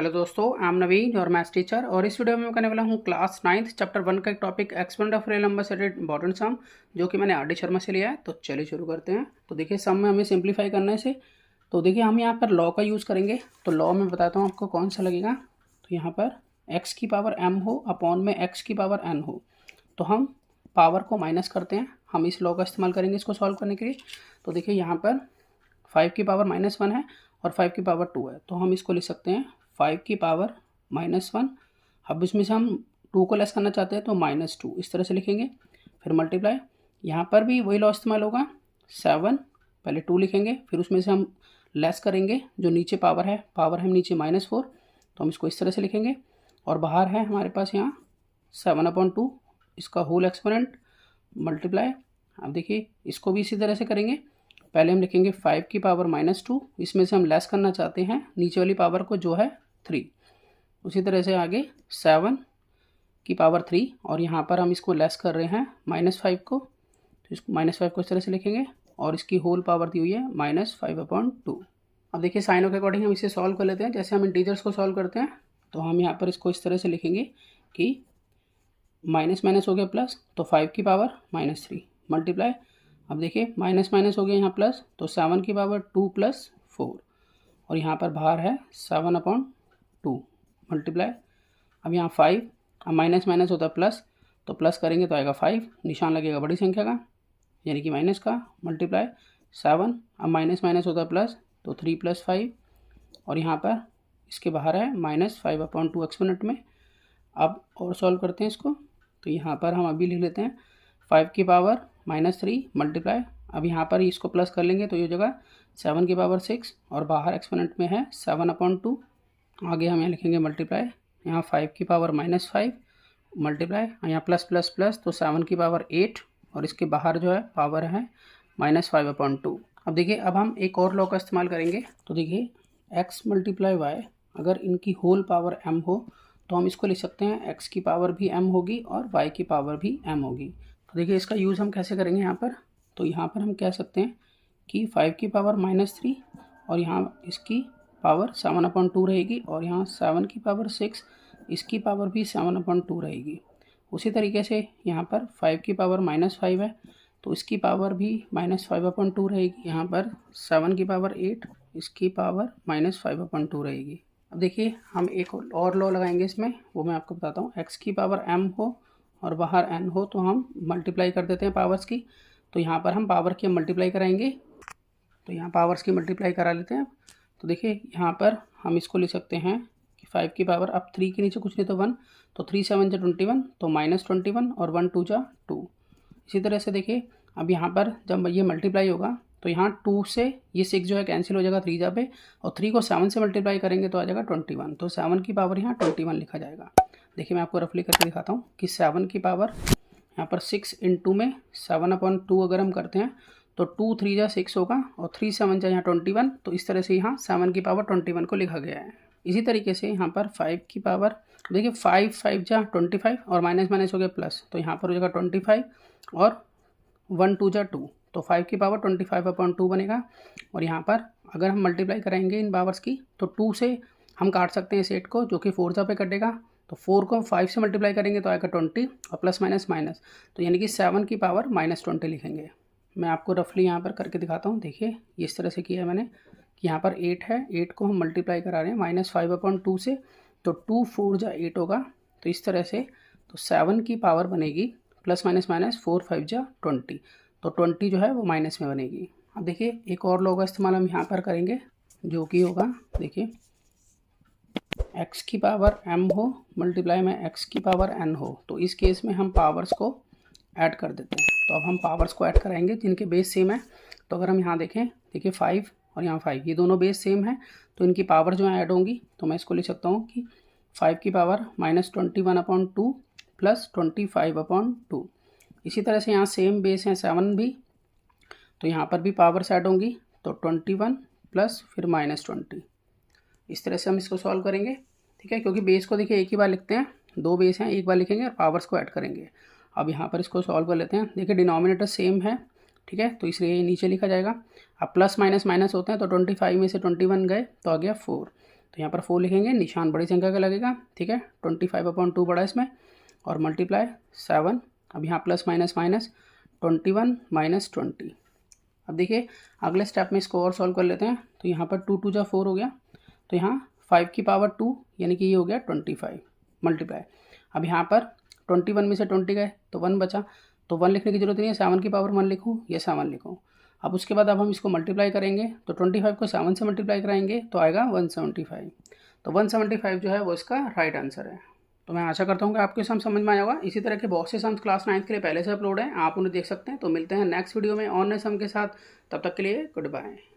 Hello दोस्तों, I am नवीन और maths teacher. और इस वीडियो में मैं करने वाला हूँ क्लास 9th चैप्टर 1 का एक topic expand of real number set important some, जो कि मैंने आर डी शर्मा से लिया है। तो चलिए शुरू करते हैं। तो देखिए, सम में हमें सिंप्लीफाई करने से तो देखिए हम यहाँ पर लॉ का यूज़ करेंगे। तो लॉ में बताता हूँ आपको कौन सा लगेगा। तो यहाँ पर एक्स की पावर एम हो अपॉन में एक्स की पावर एन हो, तो हम पावर को माइनस करते हैं। हम इस लॉ का इस्तेमाल करेंगे इसको सॉल्व करने के लिए। तो देखिए यहाँ पर 5 की पावर -1 है और 5 की पावर 2 है, तो हम इसको लिख सकते हैं 5 की पावर -1। अब इसमें से हम 2 को लेस करना चाहते हैं तो -2 इस तरह से लिखेंगे। फिर मल्टीप्लाई, यहाँ पर भी वही लॉ इस्तेमाल होगा। 7 पहले 2 लिखेंगे, फिर उसमें से हम लेस करेंगे जो नीचे पावर है नीचे -4, तो हम इसको इस तरह से लिखेंगे। और बाहर है हमारे पास यहाँ 7/2 इसका होल एक्सपोनेंट मल्टीप्लाई। अब देखिए इसको भी इसी तरह से करेंगे। पहले हम लिखेंगे 5 की पावर -2, इसमें से हम लेस करना चाहते हैं नीचे वाली पावर को जो है 3। उसी तरह से आगे 7 की पावर 3 और यहाँ पर हम इसको लेस कर रहे हैं -5 को, तो इसको -5 को इस तरह से लिखेंगे और इसकी होल पावर दी हुई है -5/2। अब देखिए साइनों के अकॉर्डिंग हम इसे सॉल्व कर लेते हैं। जैसे हम इंटीजर्स को सॉल्व करते हैं तो हम यहाँ पर इसको इस तरह से लिखेंगे कि माइनस माइनस हो गया प्लस, तो 5 की पावर -3 मल्टीप्लाई। अब देखिए माइनस माइनस हो गया यहाँ प्लस, तो 7 की पावर 2 + 4 और यहाँ पर बाहर है 7/2 मल्टीप्लाई। अब यहाँ 5, अब माइनस माइनस होता है प्लस, तो प्लस करेंगे तो आएगा 5, निशान लगेगा बड़ी संख्या का यानी कि माइनस का, मल्टीप्लाई 7। अब माइनस माइनस होता है प्लस, तो 3 + 5 और यहाँ पर इसके बाहर है -5/2 एक्सपोनेंट में। अब और सॉल्व करते हैं इसको। तो यहाँ पर हम अभी लिख लेते हैं 5 की पावर -3 मल्टीप्लाई। अब यहाँ पर इसको प्लस कर लेंगे तो ये जगह 7 की पावर 6 और बाहर एक्सपोनेंट में है 7/2। आगे हम यहाँ लिखेंगे मल्टीप्लाई, यहाँ 5 की पावर -5 मल्टीप्लाई, यहाँ प्लस प्लस प्लस, तो 7 की पावर 8 और इसके बाहर जो है पावर है -5/2। अब देखिए अब हम एक और लॉ का इस्तेमाल करेंगे। तो देखिए x × y, अगर इनकी होल पावर m हो तो हम इसको लिख सकते हैं x की पावर भी m होगी और y की पावर भी m होगी। तो देखिए इसका यूज़ हम कैसे करेंगे यहाँ पर। तो यहाँ पर हम कह सकते हैं कि 5 की पावर -3 और यहाँ इसकी पावर 7/2 रहेगी और यहाँ 7 की पावर 6 इसकी पावर भी 7/2 रहेगी। उसी तरीके से यहाँ पर 5 की पावर -5 है तो इसकी पावर भी -5/2 रहेगी। यहाँ पर 7 की पावर 8 इसकी पावर -5/2 रहेगी। अब देखिए हम एक और लॉ लगाएंगे इसमें, वो मैं आपको बताता हूँ। x की पावर m हो और बाहर n हो तो हम मल्टीप्लाई कर देते हैं पावर्स की। तो यहाँ पर हम पावर की मल्टीप्लाई कराएंगे, तो यहाँ पावर्स की मल्टीप्लाई करा लेते हैं। तो देखिए यहाँ पर हम इसको लिख सकते हैं कि 5 की पावर, अब 3 के नीचे कुछ नहीं तो 1, तो 3 × 7 = 21, तो -21 और 1 × 2 = 2। इसी तरह से देखिए अब यहाँ पर जब ये मल्टीप्लाई होगा तो यहाँ 2 से ये 6 जो है कैंसिल हो जाएगा 3 जा पे, और 3 को 7 से मल्टीप्लाई करेंगे तो आ जाएगा 21, तो 7 की पावर यहाँ 21 लिखा जाएगा। देखिए मैं आपको रफली करके दिखाता हूँ कि 7 की पावर यहाँ पर 6 × में 7/2 अगर हम करते हैं तो 2 3 जा 6 होगा और 3 7 जा यहाँ 21, तो इस तरह से यहाँ 7 की पावर 21 को लिखा गया है। इसी तरीके से यहाँ पर 5 की पावर, देखिए 5 5 जा 25 और माइनस माइनस हो गया प्लस, तो यहाँ पर हो जाएगा 25 और 1 2 जा 2, तो 5 की पावर 25/2 बनेगा। और यहाँ पर अगर हम मल्टीप्लाई कराएंगे इन पावर्स की तो 2 से हम काट सकते हैं इस 8 को, जो कि 4 जा पे कटेगा, तो 4 को 5 से मल्टीप्लाई करेंगे तो आएगा 20 और प्लस माइनस माइनस, तो यानी कि 7 की पावर -20 लिखेंगे। मैं आपको रफली यहाँ पर करके दिखाता हूँ। देखिए ये इस तरह से किया है मैंने कि यहाँ पर 8 है, 8 को हम मल्टीप्लाई करा रहे हैं -5/2 से, तो 2 4 जा 8 होगा, तो इस तरह से तो 7 की पावर बनेगी प्लस माइनस माइनस 4 5 जा 20, तो 20 जो है वो माइनस में बनेगी। अब देखिए एक और लॉ का इस्तेमाल हम यहाँ पर करेंगे जो कि होगा, देखिए x की पावर m हो मल्टीप्लाई में x की पावर n हो, तो इस केस में हम पावर्स को ऐड कर देते हैं। तो अब हम पावर्स को ऐड कराएंगे जिनके बेस सेम है। तो अगर हम यहाँ देखें, देखिए 5 और यहाँ 5 ये दोनों बेस सेम है, तो इनकी पावर जो है ऐड होंगी। तो मैं इसको लिख सकता हूँ कि 5 की पावर -21/2 + 25/2। इसी तरह से यहाँ सेम बेस हैं 7 भी, तो यहाँ पर भी पावर्स ऐड होंगी, तो 21 प्लस फिर -20। इस तरह से हम इसको सॉल्व करेंगे, ठीक है, क्योंकि बेस को देखिए एक ही बार लिखते हैं, 2 बेस हैं एक बार लिखेंगे और पावर्स को ऐड करेंगे। अब यहाँ पर इसको सॉल्व कर लेते हैं। देखिए डिनोमिनेटर सेम है, ठीक है, तो इसलिए नीचे लिखा जाएगा। अब प्लस माइनस माइनस होते हैं, तो 25 में से 21 गए तो आ गया 4, तो यहाँ पर 4 लिखेंगे, निशान बड़ी संख्या का लगेगा, ठीक है। 25/2 बड़ा इसमें, और मल्टीप्लाई 7। अब यहाँ प्लस माइनस माइनस 21 माइनस 20। अब देखिए अगले स्टेप में इसको और सॉल्व कर लेते हैं। तो यहाँ पर 2 2 जा 4 हो गया, तो यहाँ 5 की पावर 2 यानी कि ये हो गया 25 मल्टीप्लाई। अब यहाँ पर 21 में से 20 गए तो 1 बचा, तो 1 लिखने की जरूरत नहीं है, 7 की पावर 1 लिखूँ या 7 लिखूँ। अब उसके बाद अब हम इसको मल्टीप्लाई करेंगे, तो 25 को 7 से मल्टीप्लाई कराएंगे तो आएगा 175। तो 175 जो है वो इसका राइट आंसर है। तो मैं आशा करता हूँ कि आपको सम समझ में आया होगा। इसी तरह के बहुत से सम्स क्लास 9th के लिए पहले से अपलोड हैं, आप उन्हें देख सकते हैं। तो मिलते हैं नेक्स्ट वीडियो में और नए सम के साथ, तब तक के लिए गुड बाय।